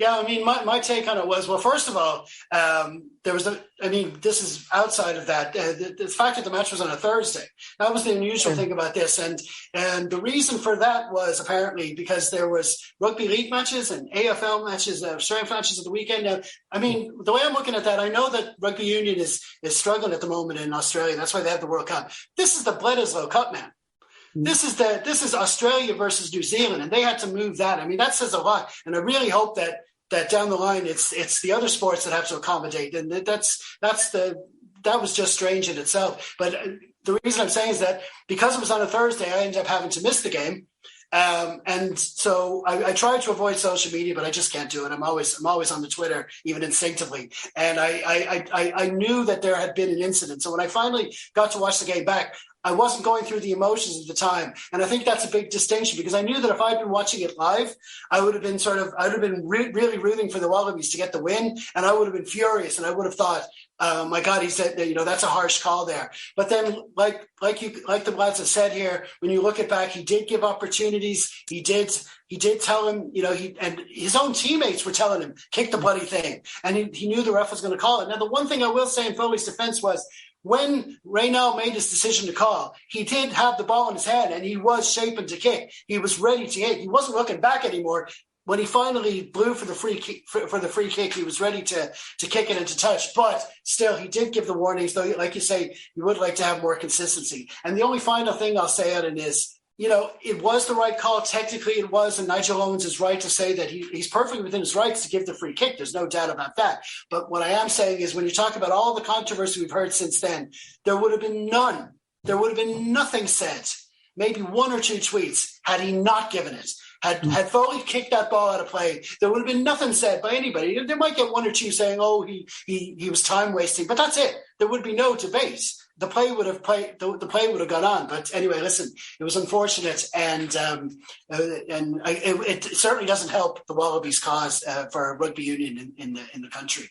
Yeah, I mean, my take on it was, well, first of all, this is outside of that. The fact that the match was on a Thursday, that was the unusual thing about this. And the reason for that was apparently because there was rugby league matches and AFL matches, Australian matches at the weekend. Now, I mean, the way I'm looking at that, I know that rugby union is struggling at the moment in Australia. That's why they have the World Cup. This is the Bledisloe Cup, man. This is Australia versus New Zealand, and they had to move that. I mean, that says a lot. And I really hope that down the line, it's the other sports that have to accommodate. And that was just strange in itself. But the reason I'm saying is that because it was on a Thursday, I ended up having to miss the game. And so I tried to avoid social media, but I just can't do it. I'm always on the Twitter, even instinctively. And I knew that there had been an incident. So when I finally got to watch the game back, I wasn't going through the emotions at the time. And I think that's a big distinction because I knew that if I'd been watching it live, I would have been really rooting for the Wallabies to get the win. And I would have been furious. And I would have thought, my God, he said, that's a harsh call there. But then like the lads have said here, when you look at back, he did give opportunities. He did tell him, and his own teammates were telling him, kick the bloody thing. And he knew the ref was going to call it. Now, the one thing I will say in Foley's defense was, when Reynal made his decision to call, he did have the ball in his hand and he was shaping to kick. He was ready to hit. He wasn't looking back anymore. When he finally blew for the free kick, he was ready to kick it into touch. But still, he did give the warnings, though, like you say, you would like to have more consistency. And the only final thing I'll say on it is, it was the right call. Technically, it was, and Nigel Owens is right to say that he's perfectly within his rights to give the free kick. There's no doubt about that. But what I am saying is when you talk about all the controversy we've heard since then, there would have been none. There would have been nothing said, maybe one or two tweets, had he not given it. Had Foley kicked that ball out of play, there would have been nothing said by anybody. They might get one or two saying, "Oh, he was time wasting," but that's it. There would be no debate. The play would have gone on. But anyway, listen, it was unfortunate, and it certainly doesn't help the Wallabies' cause for rugby union in the country.